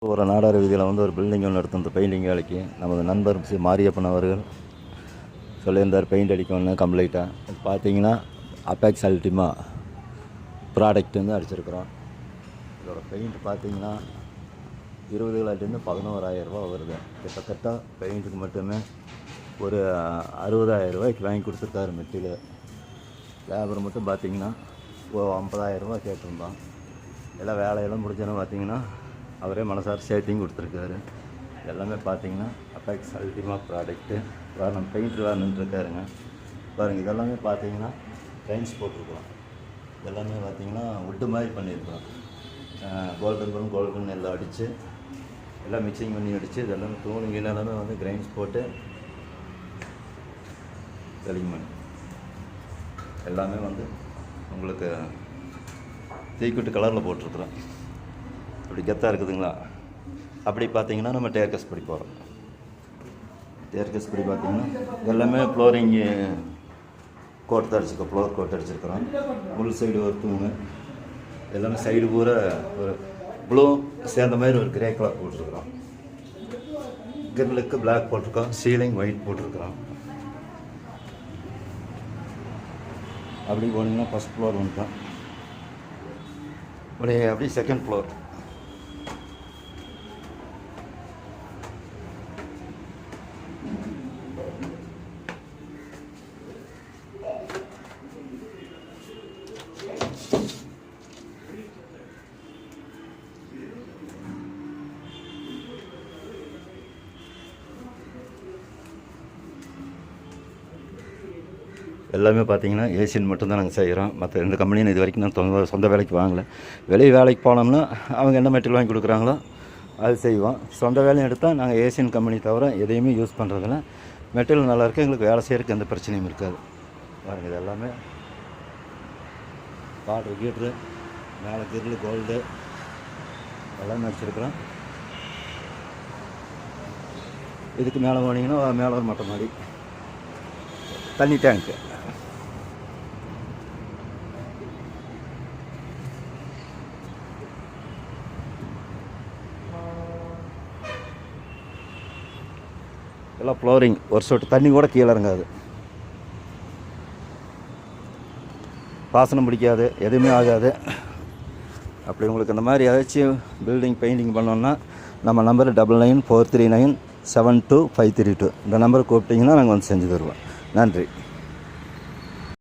ஒரு நாடார் வீதியில் வந்து ஒரு பில்டிங் ஒன்று எடுத்து பெயிண்டிங் வேலைக்கு நமது நண்பர் மாரியப்பன் அவர்கள் சொல்லியிருந்தார் பெயிண்ட் அடிக்கணும்னு கம்ப்ளீட்டாக. பார்த்தீங்கன்னா அபேக்ஸ் அல்டிமா ப்ராடக்ட் வந்து அடிச்சிருக்கிறோம். இதோட பெயிண்ட் பார்த்தீங்கன்னா 20,000லேருந்து 11,000 ரூபா வருது. கிட்டத்தட்ட பெயிண்ட்டுக்கு மட்டுமே ஒரு 60,000 ரூபாய்க்கு வாங்கி கொடுத்துருக்காரு மெட்டீரியல். லேபர் மட்டும் பார்த்தீங்கன்னா 50,000 ரூபா கேட்டிருந்தோம். எல்லாம் வேலையெல்லாம் முடிஞ்சோன்னு பார்த்தீங்கன்னா அவரே மனசார சேர்த்தியும் கொடுத்துருக்காரு. எல்லாமே பார்த்தீங்கன்னா அபேக்ஸ் அல்டிமா ப்ராடக்ட்டு நம்ம பெயிண்ட் வேணுன்ட்ருக்காருங்க. பாருங்கள், இதெல்லாமே பார்த்தீங்கன்னா டைன்ஸ் போட்டிருக்கோம். எல்லாமே பார்த்தீங்கன்னா உட்டு மாதிரி பண்ணியிருக்கோம். கோல்டன் எல்லாம் அடித்து எல்லாம் மிக்சிங் பண்ணி அடித்து இதெல்லாமே தூணுங்க எல்லாமே வந்து கிரைண்ட்ஸ் போட்டு களிமண் எல்லாமே வந்து உங்களுக்கு தீக்குட்டு கலரில் போட்டிருக்குறோம். அப்படி கெத்தாக இருக்குதுங்களா? அப்படி பார்த்தீங்கன்னா நம்ம டேர்கஸ் படி போகிறோம். டேர்கஸ் படி பார்த்தீங்கன்னா எல்லாமே ஃப்ளோரிங்கு கோட் அடிச்சிருக்கோம். ஃப்ளோர் கோட் அடிச்சிருக்கிறோம். உள் சைடு ஒரு தூணு எல்லாமே சைடு பூரா ஒரு ப்ளூ சேர்ந்த மாதிரி ஒரு கிரே கலர் போட்டிருக்கிறோம். கிரில்லுக்கு பிளாக் போட்டிருக்கோம். சீலிங் ஒயிட் போட்டிருக்கிறோம். அப்படி போனீங்கன்னா ஃபஸ்ட் ஃப்ளோர் வந்துட்டோம். அப்படி செகண்ட் ஃப்ளோர். எல்லாமே பார்த்தீங்கன்னா ஏசியன் மட்டும்தான் நாங்கள் செய்கிறோம். மற்ற எந்த கம்பெனியும் இது வரைக்கும் நான் சொந்த வேலைக்கு வாங்கலை. வெளியே வேலைக்கு போனோம்னா அவங்க என்ன மெட்டீரியல் வாங்கி கொடுக்குறாங்களோ அது செய்வோம். சொந்த வேலையும் எடுத்தால் நாங்கள் ஏசியன் கம்பெனி தவிர எதையுமே யூஸ் பண்ணுறதில்ல. மெட்டீரியல் நல்லாயிருக்கு, எங்களுக்கு வேலை செய்கிறதுக்கு எந்த பிரச்சனையும் இருக்காது. பாருங்கள், இது எல்லாமே பாட்ரு கீட்ரு மேலே கிரில்லு கோல்டு எல்லாமே வச்சுருக்குறோம். இதுக்கு மேலே போனீங்கன்னா மேலே ஒரு மொட்டை மாடி தண்ணி டேங்க்கு. எல்லாம் ஃப்ளோரிங், ஒரு சொட்டு தண்ணி கூட கீழே இறங்காது, வாசனை பிடிக்காது, எதுவுமே ஆகாது. அப்படி உங்களுக்கு இந்த மாதிரி ஏதாச்சும் பில்டிங் பெயிண்டிங் பண்ணோன்னா நம்ம நம்பர் 9943972532 இந்த நம்பரை கூப்பிட்டிங்கன்னா நாங்கள் வந்து செஞ்சு தருவோம். நன்றி.